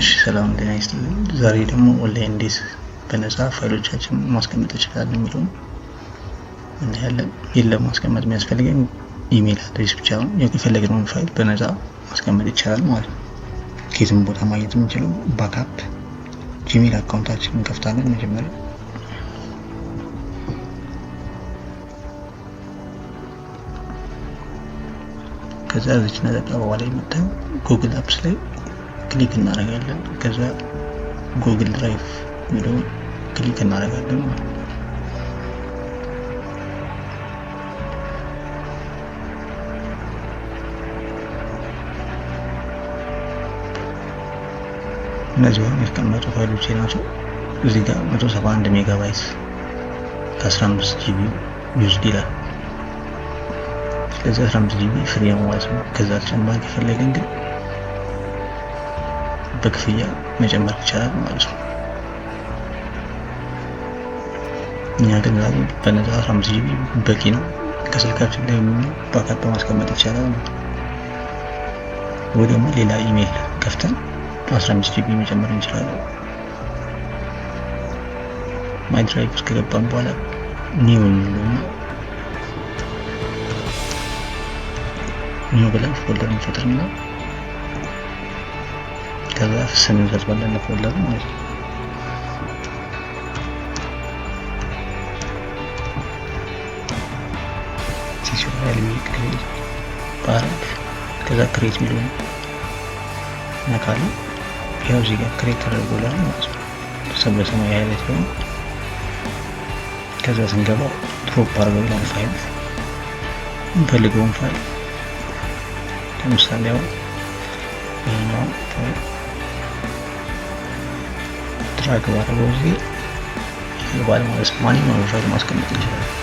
እሺ ሰላም ጤና ይስጥልኝ። ዛሬ ደግሞ ኦንላይን እንዴት በነፃ ፋይሎቻችን ማስቀመጥ እንችላለን የሚለውን እናያለን። ይሄን ማስቀመጥ የሚያስፈልገን ኢሜል አድሬስ ብቻ ነው። የፈለግነውን ፋይል በነፃ ማስቀመጥ ይቻላል ማለት ነው። ከየትም ቦታ ማግኘት የምንችለው ባክአፕ ጂሜል አካውንታችንን እንከፍታለን። መጀመሪያ ከዛ እዚች ነጠብጣብ ላይ መጣን ጉግል አፕስ ላይ ክሊክ እናደርጋለን። ከዛ ጉግል ድራይቭ የሚለውን ክሊክ እናደርጋለን ማለት ነው። እነዚህ የተቀመጡ ፋይሎች ናቸው። እዚህ ጋር 171 ሜጋባይት ከ15 ጂቢ ዩዝድ ይላል። ስለዚህ 15 ጂቢ ፍሪ ነው ማለት ነው። ከዛ ተጨማሪ ከፈለግን ግን በክፍያ መጨመር ይቻላል ማለት ነው። እኛ ግን ዛሬ በነፃ 15 ጂቢ በቂ ነው። ከስልካችን ላይ ባክአፕ ማስቀመጥ ይቻላል። ወይ ደግሞ ሌላ ኢሜል ከፍተን 15 ጂቢ መጨመር እንችላለን። ማይ ድራይቭ ውስጥ ከገባን በኋላ ኒው ብለን ፎልደር እንፈጥርና ከዛ ስም እንሰጥበታለን ለፎልደሩ ማለት ነው። ሲስተም ክሬት ባረግ ከዛ ክሬት ሚሊዮን ነካለን። ያው እዚህ ጋር ክሬት ተደርጎላል ማለት ነው። በሰማያዊ ሃይላይት ነው። ከዛ ስንገባ ድሮፕ አድርገው ይላል ፋይል እንፈልገውን ፋይል ለምሳሌ ያው ይሄኛው ድራግ ባደረገው ጊዜ ይባል ማለት ማንኛውንም ፋይል ማስቀመጥ እንችላለን።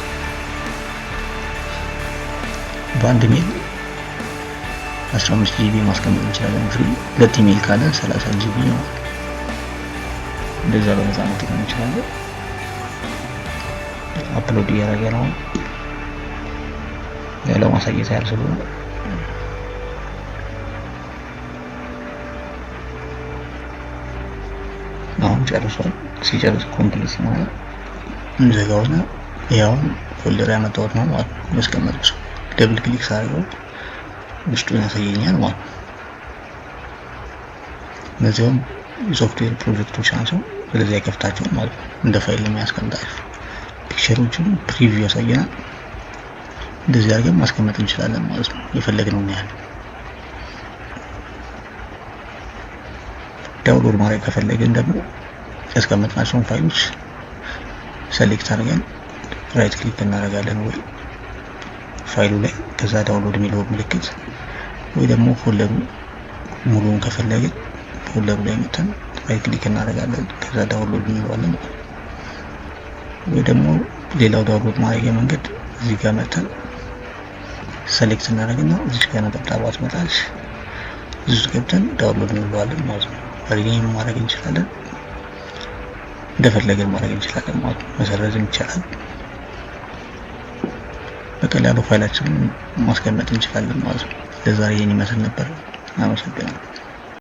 በአንድ ሜል 15 ጂቢ ማስቀመጥ እንችላለን። ፍሪ ሁለት ኢሜል ካለን 30 ጂቢ ነው። እንደዛ በነፃ መጠቀም እንችላለን። አፕሎድ እያደረገ ነው ያለው ማሳየት ያህል ስለሆነ አሁን ጨርሷል። ሲጨርስ ኮምፕሊት ማለት እንዘጋውና ያው ፎልደር ያመጣሁት ነው ማለት ነው። ያስቀመጥኩት ደብል ክሊክ ሳደርገው ውስጡን ያሳየኛል ማለት ነው። እነዚህም የሶፍትዌር ፕሮጀክቶች ናቸው። ስለዚህ አይከፍታቸውም ማለት ነው። እንደ ፋይል የሚያስቀምጣቸው ፒክቸሮችን ፕሪቪው ያሳየናል። እንደዚህ አድርገን ማስቀመጥ እንችላለን ማለት ነው። የፈለግነውን ያህል ዳውንሎድ ማድረግ ከፈለግን ደግሞ ያስቀመጥናቸውን ፋይሎች ሴሌክት አድርገን ራይት ክሊክ እናደርጋለን ወይ ፋይሉ ላይ ከዛ ዳውንሎድ የሚለው ምልክት ወይ ደግሞ ፎልደሩ ሙሉውን ከፈለግን ፎልደሩ ላይ መተን ራይት ክሊክ እናደርጋለን ከዛ ዳውንሎድ እንለዋለን። ወይ ደግሞ ሌላው ዳውንሎድ ማድረጊያ መንገድ እዚህ ጋር መተን ሴሌክት እናደርግና እዚህ ጋር ነጠብጣቧ ትመጣለች። እዚህ ገብተን ዳውንሎድ እንለዋለን ማለት ነው። ሪኔም ማድረግ እንችላለን፣ እንደፈለገን ማድረግ እንችላለን ማለት ነው። መሰረዝም ይቻላል። በቀላሉ ፋይላችንን ማስቀመጥ እንችላለን ማለት ነው። ለዛሬ ይሄን ይመስል ነበር። አመሰግናለሁ።